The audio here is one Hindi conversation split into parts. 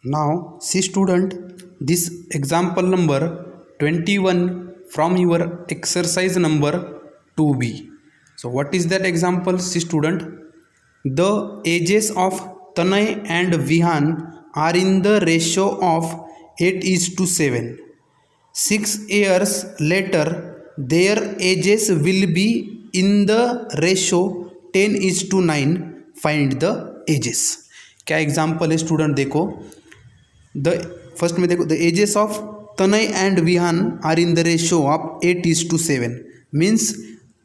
Now, see student, this example number 21 from your exercise number 2B. So, what is that example? See student, the ages of Tanay and Vihan are in the ratio of 8:7. 6 years later, their ages will be in the ratio 10:9. Find the ages. क्या एग्जाम्पल है स्टूडेंट? देखो, द फर्स्ट में देखो, the ages of Tanay and Vihaan are in the ratio of 8:7. Means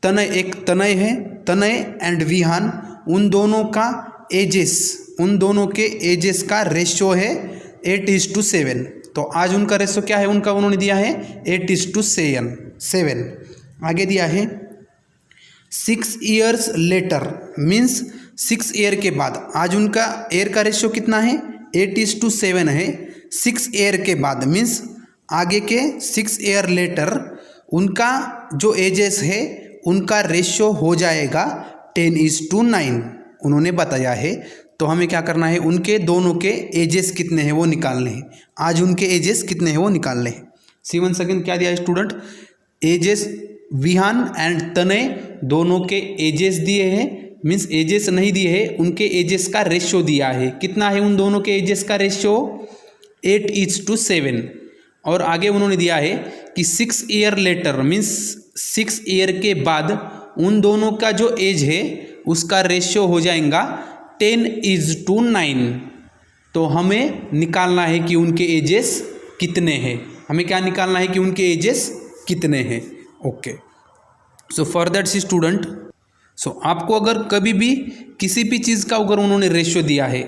Tanay, एक तनय है, तनय एंड विहान, उन दोनों का एजेस, उन दोनों के एजेस का रेशियो है 8:7. तो आज उनका रेशियो क्या है? उनका उन्होंने दिया है 8:7. आगे दिया है 6 ईयर्स लेटर, मीन्स 6 ईयर के बाद. आज उनका ईयर का रेशियो कितना है? 8:7 है. 6 ईयर के बाद मीन्स आगे के 6 ईयर लेटर उनका जो एजेस है उनका रेशियो हो जाएगा 10:9. उन्होंने बताया है. तो हमें क्या करना है? उनके दोनों के एजेस कितने हैं वो निकालने हैं. आज उनके एजेस कितने हैं वो निकालने हैं. सीवन सेकेंड क्या दिया है स्टूडेंट? एजेस विहान एंड तनय दोनों के एजेस दिए हैं. मीन्स एजेस नहीं दिए हैं, उनके एजेस का रेशियो दिया है. कितना है उन दोनों के एजेस का रेशियो? 8:7. और आगे उन्होंने दिया है कि 6 ईयर लेटर मीन्स 6 ईयर के बाद उन दोनों का जो एज है उसका रेशियो हो जाएगा 10:9. तो हमें निकालना है कि उनके एजेस कितने हैं. हमें क्या निकालना है कि उनके एजेस कितने हैं. Okay, so for that C student, so आपको अगर कभी भी किसी भी चीज़ का अगर उन्होंने रेशियो दिया है,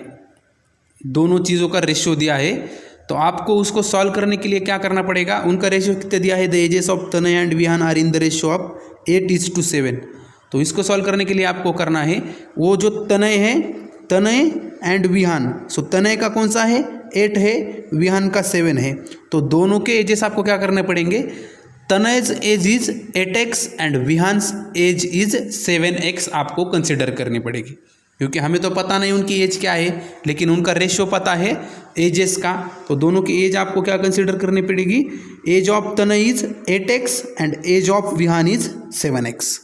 दोनों चीज़ों का रेशियो दिया है, तो आपको उसको सॉल्व करने के लिए क्या करना पड़ेगा? उनका रेशियो कितने दिया है? The ages of Tanay and Vihaan are in the ratio of 8:7. तो इसको सॉल्व करने के लिए आपको करना है, वो जो तनय है, तनय एंड विहान, सो तनय का कौन सा है? 8 है, विहान का 7 है. तो दोनों के एजेस आपको क्या करने पड़ेंगे? Tanay's age is 8x and Vihaan's age is 7x आपको कंसिडर करनी पड़ेगी. क्योंकि हमें तो पता नहीं उनकी एज क्या है, लेकिन उनका रेशियो पता है एजेस का. तो दोनों की एज आपको क्या कंसिडर करनी पड़ेगी? Age of Tanay is 8x and age of Vihaan is 7x.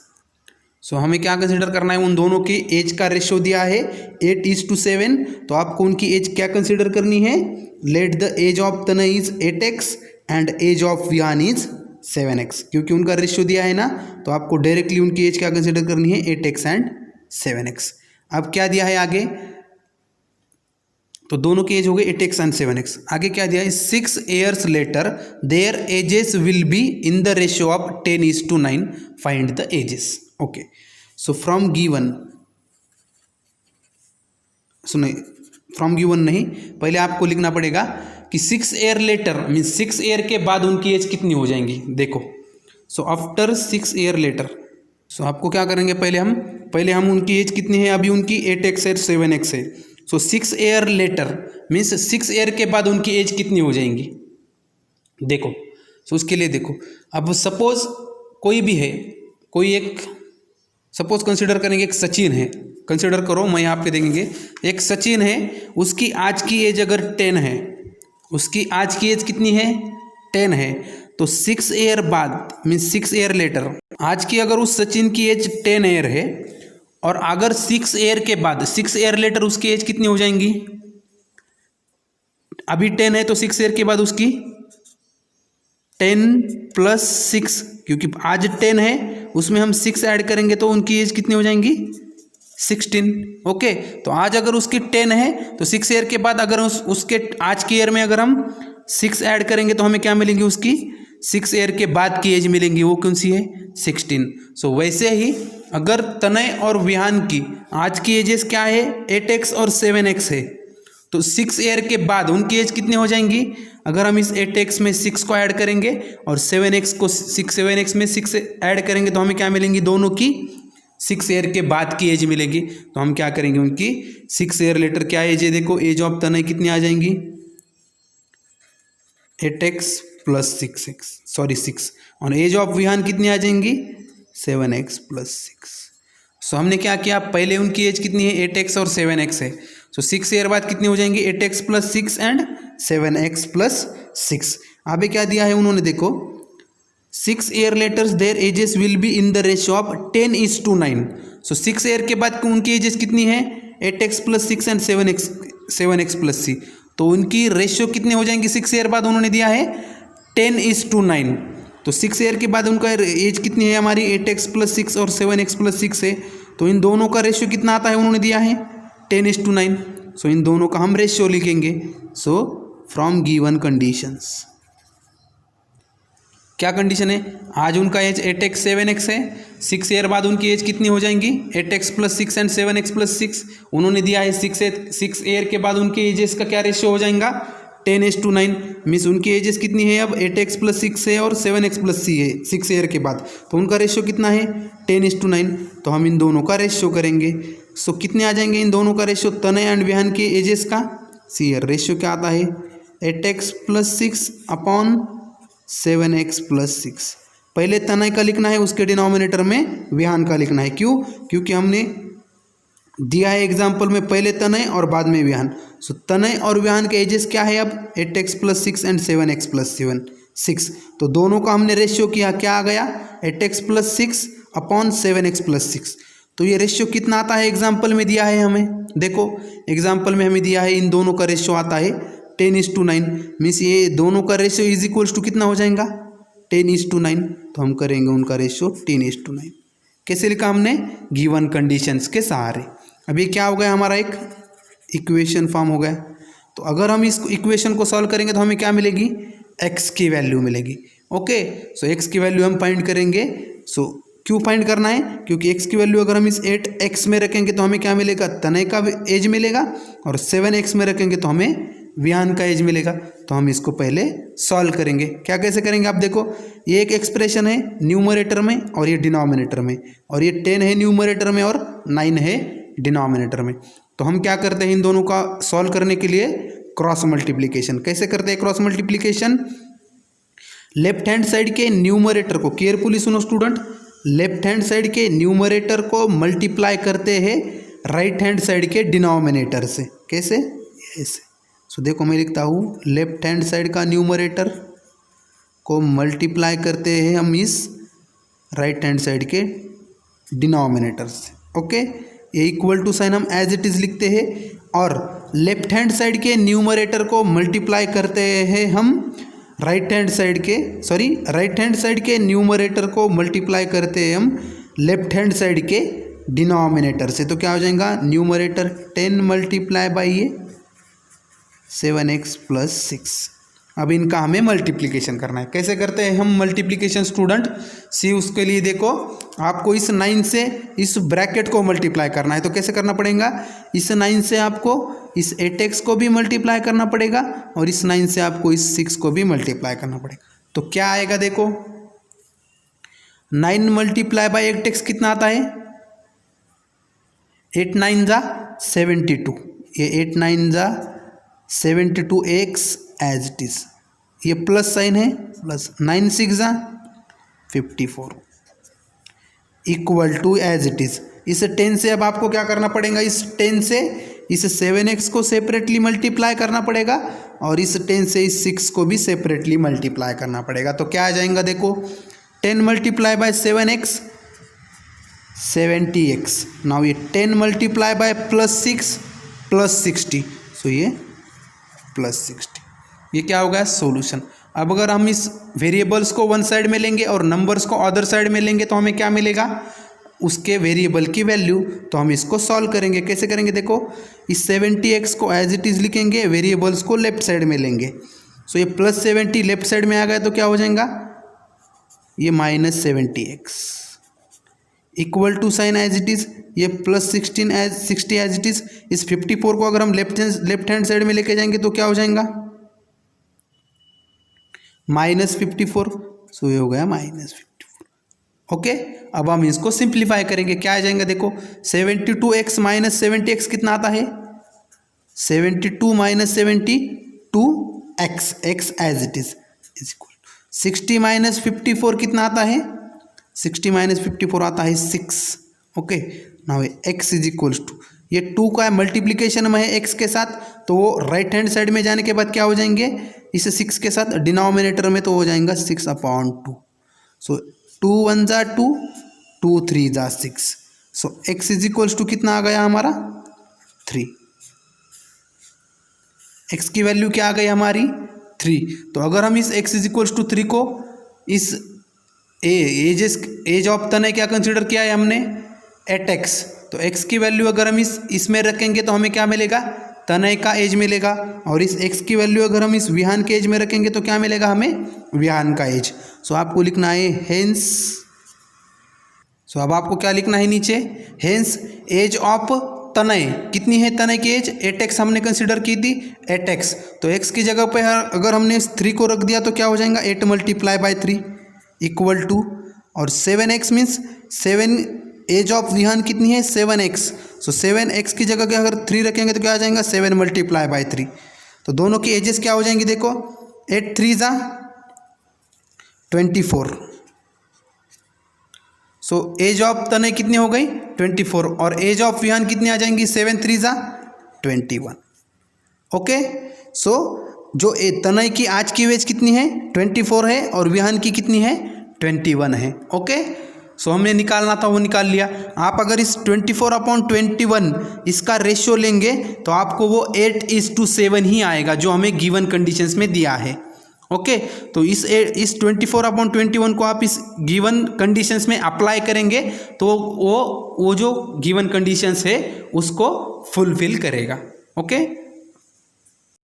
So हमें क्या कंसिडर करना है? उन दोनों की एज का रेशियो दिया है 8:7. तो आपको उनकी एज क्या कंसिडर करनी है? Let the age of Tanay is 8x and age of Vihaan is 7x. क्योंकि उनका रेशियो दिया है ना, तो आपको डायरेक्टली उनकी एज क्या कंसिडर करनी है? 8x and 7x. अब क्या दिया है आगे? तो दोनों की एज हो गई 8x एंड 7x. आगे क्या दिया है? 6 years later their ages will be in the ratio of 10:9. Find the ages. Okay, so from given, सुनिए, फ्रॉम गिवन नहीं, पहले आपको लिखना पड़ेगा कि 6 ईयर लेटर मीन्स 6 ईयर के बाद उनकी एज कितनी हो जाएंगी. देखो, सो आफ्टर 6 ईयर लेटर, सो आपको क्या करेंगे? पहले हम उनकी एज कितनी है? अभी उनकी 8x है, 7x है. सो 6 ईयर लेटर मीन्स 6 ईयर के बाद उनकी एज कितनी हो जाएंगी? देखो, सो उसके लिए देखो, अब सपोज कोई भी है, कोई एक, सपोज कंसिडर करेंगे एक सचिन है. कंसिडर करो, मैं यहाँ पे देखेंगे एक सचिन है, उसकी आज की एज अगर 10 है, उसकी आज की एज कितनी है? 10 है. तो 6 ईयर बाद मीन्स 6 ईयर लेटर, आज की अगर उस सचिन की एज 10 ईयर है, और अगर 6 ईयर के बाद 6 ईयर लेटर उसकी एज कितनी हो जाएंगी? अभी 10 है तो 6 ईयर के बाद उसकी 10 + 6, क्योंकि आज 10 है उसमें हम 6 ऐड करेंगे तो उनकी एज कितनी हो जाएंगी? 16. ओके, तो आज अगर उसकी 10 है तो 6 ईयर के बाद अगर उसके आज के ईयर में अगर हम 6 ऐड करेंगे तो हमें क्या मिलेंगी? उसकी 6 ईयर के बाद की एज मिलेंगी. वो कौन सी है? 16. सो वैसे ही अगर तनय और विहान की आज की एजेस क्या है? 8x और 7x है. तो 6 ईयर के बाद उनकी एज कितनी हो जाएंगी? अगर हम इस 8x में 6 को ऐड करेंगे और 7x में 6 ऐड करेंगे तो हमें क्या मिलेंगी? दोनों की 6 ईयर के बाद की एज मिलेगी. तो हम क्या करेंगे? उनकी 6 ईयर लेटर क्या एज है? देखो, एज ऑफ तनय कितनी आ जाएंगी? 8x + 6, और एज ऑफ विहान कितनी आ जाएंगी? 7x + 6. सो हमने क्या किया? पहले उनकी एज कितनी है? 8x और 7x है. सो 6 ईयर बाद कितनी हो जाएंगी? 8x + 6 and 7x plus 6। अभी क्या दिया है उन्होंने, देखो 6 year letters there ages will be in the ratio of 10:9। So 6 year के बाद उनकी एजेस कितनी है, 8x plus 6 and 7x plus c। तो उनकी रेशियो कितने हो जाएंगी 6 ईयर बाद, उन्होंने दिया है 10:9। तो 6 ईयर के बाद उनका एज कितनी है हमारी, 8x प्लस 6 और 7x प्लस 6 है। तो इन दोनों का रेशियो कितना आता है, उन्होंने दिया है 10:9। सो इन दोनों का हम रेशियो लिखेंगे। सो फ्रॉम गिवन कंडीशंस, क्या कंडीशन है, आज उनका एज 8x 7x है, 6 ईयर बाद उनकी एज कितनी हो जाएंगी, 8x plus 6 and 7x plus 6। उन्होंने दिया है 6 ईयर के बाद उनके एजेस का क्या रेशियो हो जाएगा, 10:9। मीन्स उनकी एजेस कितनी है अब, 8x प्लस 6 है और 7x प्लस c है 6 ईयर के बाद। तो उनका रेशियो कितना है, 10:9। तो हम इन दोनों का रेशियो करेंगे। सो कितने आ जाएंगे इन दोनों का रेशियो, तनय एंड विहान के एजेस का। सी ईयर रेशियो क्या आता है, 8x plus 6 upon 7x plus 6। पहले तनय का लिखना है, उसके डिनोमिनेटर में विहान का लिखना है। क्यों, क्योंकि हमने दिया है एग्जाम्पल में पहले तनय और बाद में विहान। सो तनय और विहान के एजेस क्या है अब, 8x plus 6 and 7x plus 6। तो दोनों का हमने रेशियो किया, क्या आ गया, 8x plus 6 upon 7x plus 6। तो ये रेशियो कितना आता है, एग्जाम्पल में दिया है हमें, देखो एग्जाम्पल में हमें दिया है इन दोनों का रेशियो आता है 10:9। मीन्स ये दोनों का रेशियो इज इक्वल्स टू कितना हो जाएगा, 10:9। तो हम करेंगे उनका रेशियो 10:9। कैसे लिखा हमने, गिवन कंडीशंस के सहारे। अभी क्या हो गया, हमारा एक इक्वेशन फॉर्म हो गया। तो अगर हम इस इक्वेशन को सॉल्व करेंगे तो हमें क्या मिलेगी, x की वैल्यू मिलेगी। ओके, सो x की वैल्यू हम फाइंड करेंगे। सो क्यों फाइंड करना है, क्योंकि x की वैल्यू अगर हम इस 8x में रखेंगे तो हमें क्या मिलेगा, तनय का एज मिलेगा, और 7x में रखेंगे तो हमें विहान का एज मिलेगा। तो हम इसको पहले सॉल्व करेंगे। क्या कैसे करेंगे, आप देखो ये एक एक्सप्रेशन है न्यूमरेटर में और ये डिनोमिनेटर में, और ये 10 है न्यूमरेटर में और 9 है डिनोमिनेटर में। तो हम क्या करते हैं, इन दोनों का सॉल्व करने के लिए क्रॉस मल्टीप्लिकेशन। कैसे करते हैं cross multiplication, left hand side के न्यूमरेटर को, केयरफुली सुनो स्टूडेंट, लेफ्ट हैंड साइड के न्यूमरेटर को मल्टीप्लाई करते हैं राइट हैंड साइड के डिनोमिनेटर से। कैसे, ऐसे। सो देखो मैं लिखता हूँ, लेफ्ट हैंड साइड का न्यूमरेटर को मल्टीप्लाई करते हैं हम इस राइट हैंड साइड के डिनोमिनेटर से। ओके, ये इक्वल टू साइन हम एज इट इज़ लिखते हैं, और लेफ्ट हैंड साइड के न्यूमरेटर को मल्टीप्लाई करते हैं हम राइट हैंड साइड के न्यूमरेटर को मल्टीप्लाई करते हैं हम लेफ्ट हैंड साइड के डिनोमिनेटर से। तो क्या हो जाएगा, न्यूमरेटर 10 मल्टीप्लाई बाई ये 7x प्लस 6। अब इनका हमें मल्टीप्लिकेशन करना है। कैसे करते हैं हम मल्टीप्लिकेशन स्टूडेंट, सी उसके लिए देखो आपको इस 9 से इस ब्रैकेट को मल्टीप्लाई करना है। तो कैसे करना पड़ेगा, इस 9 से आपको इस 8x को भी मल्टीप्लाई करना पड़ेगा, और इस 9 से आपको इस 6 को भी मल्टीप्लाई करना पड़ेगा। तो क्या आएगा, देखो 9 मल्टीप्लाई बाई 8x कितना आता है, 8 9 जा 72, ये 8 9 जा 72x एज इट इज, ये प्लस साइन है, प्लस 9 6 जा 54 equal to as it is. इस 10 से अब आपको क्या करना पड़ेगा, इस 10 से इस 7x को सेपरेटली मल्टीप्लाई करना पड़ेगा, और इस 10 से इस 6 को भी सेपरेटली मल्टीप्लाई करना पड़ेगा। तो क्या आ जाएगा, देखो 10 multiply by 7x 70x। Now ये 10 मल्टीप्लाई बाय प्लस 6 प्लस 60, सो ये प्लस 60। ये क्या होगा, सॉल्यूशन। अब अगर हम इस वेरिएबल्स को वन साइड में लेंगे और नंबर्स को अदर साइड में लेंगे तो हमें क्या मिलेगा, उसके वेरिएबल की वैल्यू। तो हम इसको सॉल्व करेंगे। कैसे करेंगे, देखो इस 70x को एज इट इज़ लिखेंगे, वेरिएबल्स को लेफ्ट साइड में लेंगे। सो ये प्लस 70 लेफ्ट साइड में आ गया तो क्या हो जाएगा, ये minus 70x equal to sign as it is, ये प्लस 60 एज इट इज़। इस 54 को अगर हम लेफ्ट हैंड साइड में लेके जाएंगे तो क्या हो जाएगा, माइनस 54। सो ये हो गया माइनस 54। ओके, अब हम इसको सिंप्लीफाई करेंगे। क्या आ जाएगा, देखो 72x माइनस 70x कितना आता है, 72 minus 72x, x as it is equal 60 minus 54 कितना आता है, 60 माइनस 54 आता है 6। Okay, now x is equals to ये 2 का मल्टीप्लिकेशन में है एक्स के साथ, तो वो राइट हैंड साइड में जाने के बाद क्या हो जाएंगे, इस 6 के साथ डिनोमिनेटर में तो हो जाएगा 6/2। सो 2 1 जा 2, 2 3 जा 6। सो x इज इक्वल्स टू कितना आ गया हमारा 3। x की वैल्यू क्या आ गई हमारी 3। तो अगर हम इस x इज इक्वल्स टू 3 को इस एज ऑफ तनय क्या कंसिडर किया है हमने, एट x। तो x की वैल्यू अगर हम इसमें रखेंगे तो हमें क्या मिलेगा, तनय का एज मिलेगा। और इस x की वैल्यू अगर हम इस विहान के एज में रखेंगे तो क्या मिलेगा हमें, विहान का एज। सो आपको लिखना है हेंस, सो अब आपको क्या लिखना है नीचे, हेंस एज ऑफ तनय कितनी है, तनय की एज 8x हमने कंसिडर की थी 8x। तो x की जगह पे अगर हमने इस 3 को रख दिया तो क्या हो जाएगा 8 × 3 इक्वल टू, और 7x means 7 as of Vihaan कितनी है 7x। सो 7x की जगह के अगर 3 रखेंगे तो क्या आ जाएगा 7 × 3। तो दोनों की एजेस क्या हो जाएंगी, देखो 8 3 जा 24। सो एज ऑफ तनय कितनी हो गई 24, और एज ऑफ विहान कितनी आ जाएंगी 7 3 जा 21। ओके, सो जो तनय की आज की एज कितनी है 24 है, और विहान की कितनी है 21 है। ओके, सो हमने निकालना था वो निकाल लिया। आप अगर इस 24/21 इसका रेशियो लेंगे तो आपको वो 8:7 ही आएगा, जो हमें गिवन कंडीशंस में दिया है। ओके, तो इस 24/21 को आप इस गिवन कंडीशंस में अप्लाई करेंगे तो वो जो गिवन कंडीशंस है उसको फुलफिल करेगा। ओके।